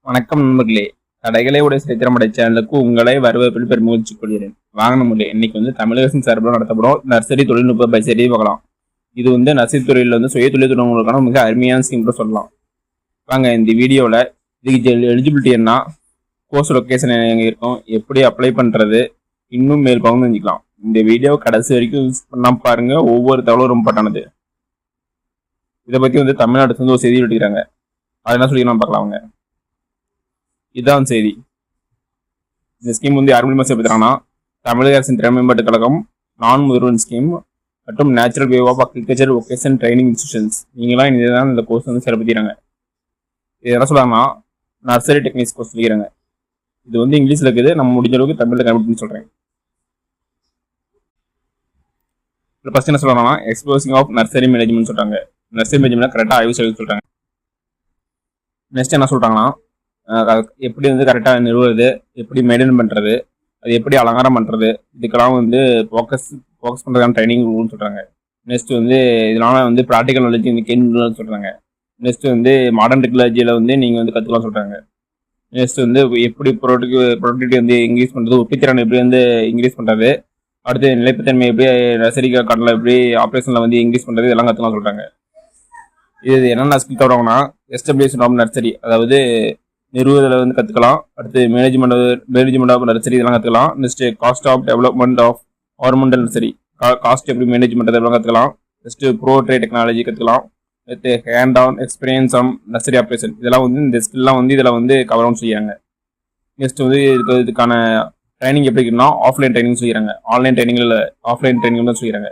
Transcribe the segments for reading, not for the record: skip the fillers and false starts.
வணக்கம் நண்பர்களே. கடைகளை உடைய சரித்திரமடை சேனலுக்கு உங்களை வரவேற்பில் பெருமகிழ்ச்சிக் கொள்கிறேன். வாங்க நண்பர்களே, இன்னைக்கு தமிழக அரசின் சார்பில் நடத்தப்படும் நர்சரி தொழில்நுட்ப பயிற்சியை பார்க்கலாம். இது நர்சரி துறையில் சுய தொழில் தொடங்குவதற்கான மிக அருமையான ஸ்கீம் சொல்லலாம். வாங்க இந்த வீடியோவில் இதுக்கு எலிஜிபிலிட்டி என்ன, கோர்ஸ் லொக்கேஷன் எங்கே இருக்கும், எப்படி அப்ளை பண்ணுறது, இன்னும் மேல் பகுந்து தெரிஞ்சுக்கலாம். இந்த வீடியோ கடைசி வரைக்கும் யூஸ் பண்ணாம பாருங்க. ஒவ்வொரு தகவலும் ரொம்ப பட்டானது. இதை பற்றி தமிழ்நாடு ஒரு செய்தி விட்டுக்கிறாங்க. அதை என்ன சொல்லிக்கலாம் பார்க்கலாம். அவங்க இதுதான் செய்தி. இந்த ஸ்கீம் யார் மூலியமா செயல்படுத்துறாங்கன்னா, தமிழக அரசின் திறன் மேம்பாட்டு கழகம், நான் முதல்வன் ஸ்கீம் மற்றும் natural wave of agriculture vocation training institutions, நீங்களாம் இதுதான் இந்த கோர்ஸ் செயல்படுத்திக்கிறாங்க. இது என்ன சொல்றாங்கன்னா, நர்சரி டெக்னிக்ஸ் கோர்ஸ் சொல்லிக்கிறாங்க. இது இங்கிலீஷ்ல இருக்குது, நம்ம முடிஞ்ச அளவுக்கு தமிழ்ல கன்வெர்ட் சொல்றேன். ஃபர்ஸ்ட் என்ன சொல்றாங்கன்னா, எக்ஸ்போசிங் ஆஃப் நர்சரி மேனேஜ்மெண்ட் சொல்றாங்க. நர்சரி மேனேஜ்மெண்ட் கரெக்டாக ஆய்வு செய்ய சொல்றாங்க. நெக்ஸ்ட் என்ன சொல்றாங்கன்னா, எப்படி கரெக்டாக நிறுவுறது, எப்படி மெயின்டைன் பண்ணுறது, அது எப்படி அலங்காரம் பண்ணுறது, இதுக்கெல்லாம் ஃபோக்கஸ் பண்ணுறதுக்கான ட்ரைனிங் சொல்கிறாங்க. நெக்ஸ்ட் இதனால ப்ராக்டிக்கல் நாலேஜ் கேள்வி சொல்கிறாங்க. நெக்ஸ்ட் மாடர்ன் டெக்னாலஜியில் நீங்கள் கற்றுக்கலாம் சொல்கிறாங்க. நெக்ஸ்ட் எப்படி ப்ரொடக்டிவிட்டி இன்க்ரீஸ் பண்ணுறது, உற்பத்தித்திறன் எப்படி இன்க்ரீஸ் பண்ணுறது, அடுத்து நிலைப்புத்தன்மை எப்படி நர்சரி கார்டில் எப்படி ஆப்ரேஷனில் இன்க்ரீஸ் பண்ணுறது, இதெல்லாம் கற்றுக்கலாம் சொல்கிறாங்க. இது என்னென்ன ஸ்கில் தருவாங்கன்னா, எஸ்டபிளிஷன் ஆஃப் நர்சரி, அதாவது நிறுவுதல கற்றுக்கலாம். அடுத்து மேனேஜ்மெண்ட் ஆஃப் நர்சரி இதெல்லாம் கற்றுக்கலாம். Next cost of development of ornamental nursery, cost எப்படி மேனேஜ்மெண்ட் இதெல்லாம் கற்றுக்கலாம். நெக்ஸ்ட் ப்ரோ ட்ரே டெக்னாலஜி கற்றுக்கலாம். அடுத்து hand on experience on nursery operation, இதெல்லாம் இந்த ஸ்கில்லாம் இதில் கவர் ஆன் செய்யறாங்க. நெக்ஸ்ட் இதுக்கான ட்ரைனிங் எப்படி இருக்குன்னா, ஆஃப்லைன் ட்ரைனிங் செய்யறாங்க. ஆன்லைன் ட்ரைனிங்கில் ஆஃப்லைன் ட்ரைனிங் தான் செய்யறாங்க.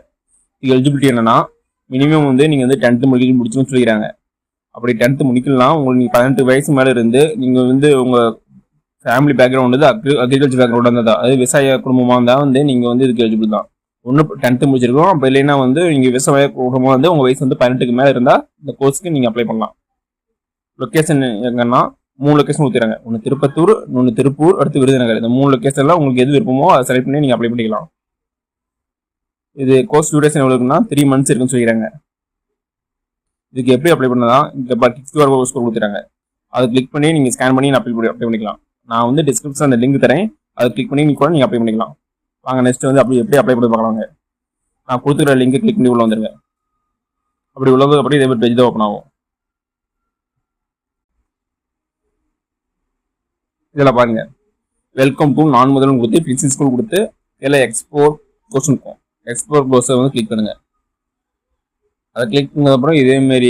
இது எலிஜிபிலிட்டி என்னன்னா, மினிமம் நீங்கள் 10th முடிச்சுன்னு சொல்லிக்கிறாங்க. அப்படி 10th முடிக்கலாம். உங்களுக்கு நீங்கள் 18 வயசு மேலே இருந்து நீங்கள் உங்கள் ஃபேமிலி பேக்ரவுண்ட் அக்ரிகல்ச்சர் பேக்ரவுண்ட் இருந்தால், அது விவசாய குடும்பமாக இருந்தால் நீங்கள் இதுக்கு எலிஜிபிள் தான். ஒன்று 10th முடிச்சிருக்கோம். அப்போ இல்லைன்னா நீங்கள் விவசாய குடும்பமாக உங்கள் வயசு 18க்கு மேலே இருந்தால் இந்த கோர்ஸ்க்கு நீங்கள் அப்ளை பண்ணலாம். லொக்கேஷன் எங்கன்னா 3 லொக்கேஷன் ஊற்றிறாங்க. ஒன்று திருப்பத்தூர், இன்னொன்று திருப்பூர், அடுத்து விருதுநகர். இந்த 3 லொக்கேஷன்லாம் உங்களுக்கு எது விருப்பமோ அதை செலக்ட் பண்ணி நீங்கள் அப்ளை பண்ணிக்கலாம். இது கோர்ஸ் டியூரேஷன் எவ்வளோ இருக்குன்னா 3 months இருக்குன்னு சொல்லிடுறாங்க. இதுக்கு எப்படி அப்ளை பண்ணதான், இங்கே QR கோட் கொடுத்துறாங்க. அதை கிளிக் பண்ணி நீங்கள் ஸ்கேன் பண்ணி அப்ளை பண்ணிக்கலாம். நான் டிஸ்கிரிப்ஷன் அந்த லிங்க் தரேன், அதை கிளிக் பண்ணி நீங்கள் அப்ளை பண்ணிக்கலாம். வாங்க நெக்ஸ்ட் அப்படி எப்படி அப்ளை பண்ணி பார்க்கலாங்க. நான் கொடுத்துக்கிற லிங்கை கிளிக் பண்ணி உள்ள வந்துருங்க. அப்படி உள்ளது அப்படி இதே பேஜ் தான் ஓப்பன் ஆகும். இதில் பாருங்க, வெல்கம் டு நான் முதல்வன் கொடுத்து பிசி ஸ்கூல் கொடுத்து இதில் எக்ஸ்போர்ட் கோர்ஸ் இருக்கும். எக்ஸ்போர்ட் கோர்ஸை கிளிக் பண்ணுங்க. அதை கிளிக் பண்ணதுக்கப்புறம் இதேமாரி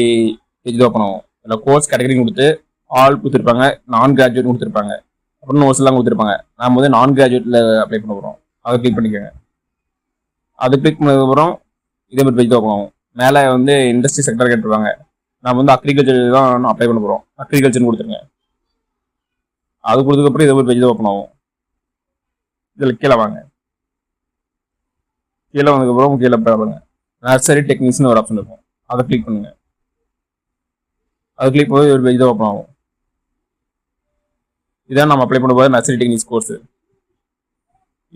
பேஜ் ஓப்பன் ஆகும். இதில் கோர்ஸ் கேட்டகரி கொடுத்து ஆல் கொடுத்துருப்பாங்க, நான் கிராஜுவேட் கொடுத்துருப்பாங்க, அப்புறம் நோட்ஸ்லாம் கொடுத்துருப்பாங்க. நான் நான் கிராஜுவேட்டில் அப்ளை பண்ண போகிறோம். அதை கிளிக் பண்ணிக்கோங்க. அது கிளிக் பண்ணதுக்கப்புறம் இதேமாதிரி பேஜ் ஓப்பன் ஆகும். மேலே இண்டஸ்ட்ரி செக்டர் கேட்டுருவாங்க. நான் அக்ரிகல்ச்சர் தான் நான் அப்ளை பண்ண போகிறோம். அக்ரிகல்ச்சர்னு கொடுத்துருங்க. அது கொடுத்ததுக்கப்புறம் இதே பேஜ் ஓப்பன் ஆகும். இதில் கீழே வாங்க. கீழே வந்ததுக்கப்புறம் கீழே பாருங்க, நர்சரி டெக்னிக்ஸ்னு ஒரு ஆப்ஷன் இருக்கும். அதை கிளிக் பண்ணுங்க. அதை கிளிக் பண்ணி ஒரு பேஜ் தான் ஓப்பன் ஆகும். இதான் நம்ம அப்ளை பண்ண போது நர்சரி டெக்னிக்ஸ் கோர்ஸ்.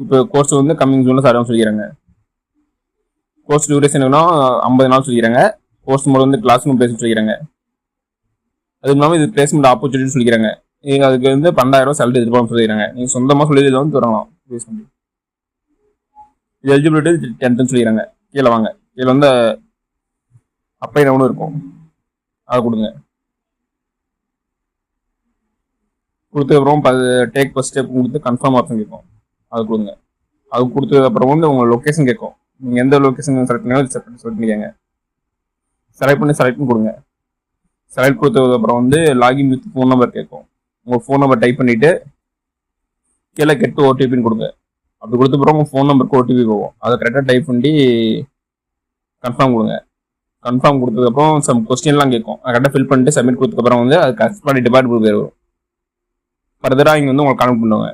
இப்போ கோர்ஸ் கம்மிங் ஜூனில் சார் சொல்லிக்கிறாங்க. கோர்ஸ் டியூரேஷன் 50 நாள் சொல்லிக்கிறாங்க. கோர்ஸ் மூலம் கிளாஸ் ரூம் பிளேஸ்மெண்ட் சொல்லிக்கிறாங்க. அதுவும் இல்லாமல் இது பிளேஸ்மெண்ட் ஆப்பர்ச்சுனிட்டி சொல்லிக்கிறாங்க. நீங்கள் அதுக்கு 12,000 சேலரி எதிர்பார்ப்பு சொல்லிக்கிறாங்க. நீங்கள் சொந்தமாக சொல்லி இதில் தொடங்கலாம் பிளேஸ்மெண்ட். இது எலிஜிபிலிட்டி 10th சொல்லிக்கிறாங்க. கீழே வாங்க. இதில் அப்ளை நவுன்னு இருக்கும். அதை கொடுங்க. கொடுத்ததுக்கப்புறம் டேக் ஃபர்ஸ்ட் ஸ்டெப் கொடுத்து கன்ஃபார்ம் ஆப்ஷன் கேட்கும். அது கொடுங்க. அது கொடுத்ததுக்கப்புறம் உங்கள் லொக்கேஷன் கேட்கும். நீங்கள் எந்த லொக்கேஷன் செலக்ட் பண்ணாலும் செலக்ட் பண்ணிக்கோங்க. செலக்ட் பண்ணி கொடுங்க. செலக்ட் கொடுத்ததுக்கப்புறம் லாகின் வித் ஃபோன் நம்பர் கேட்கும். உங்கள் ஃபோன் நம்பர் டைப் பண்ணிவிட்டு கீழே கெட்டு ஓடிபின்னு கொடுங்க. அப்படி கொடுத்தப்புறம் உங்கள் ஃபோன் நம்பருக்கு ஓடிபி போகும். அதை கரெக்டாக டைப் பண்ணி கன்ஃபார்ம் கொடுங்க. கன்ஃபார்ம் கொடுத்ததுக்கப்புறம் சம் கொஸ்டின்லாம் கேட்கும். கரெக்டாக ஃபில் பண்ணிட்டு சப்மிட் கொடுத்ததுக்கப்புறம் அது கரஸ்பாண்டிங் டிபார்ட்மெண்ட் பேர் வரும். ஃபர்தராக இங்கே உங்களுக்கு கான்டக்ட் பண்ணுவாங்க.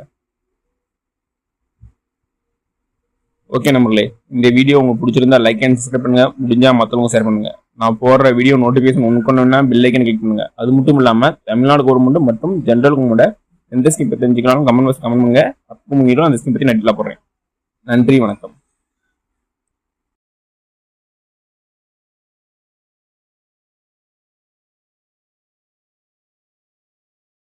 ஓகே நம்பர்களே, இந்த வீடியோ உங்களுக்கு பிடிச்சிருந்தா லைக் அண்ட் சப்ஸ்கிரைப் பண்ணுங்க. முடிஞ்சால் மற்றவங்க ஷேர் பண்ணுங்க. நான் போடுற வீடியோ நோட்டிஃபிகேஷன் ஒன்றுக்கொன்னா பெல் ஐக்கன் கிளிக் பண்ணுங்க. அது மட்டும் இல்லாமல் தமிழ்நாடு கவர்மெண்ட் மற்றும் ஜென்ரல் கவர்மெண்ட் எந்த ஸ்கீம் பற்றி தெரிஞ்சுக்கலாம் கமெண்ட் பண்ணுங்க. அப்போ உங்களும் அந்த ஸ்கீம் பற்றி நெட்டில் போடுறேன். நன்றி, வணக்கம்.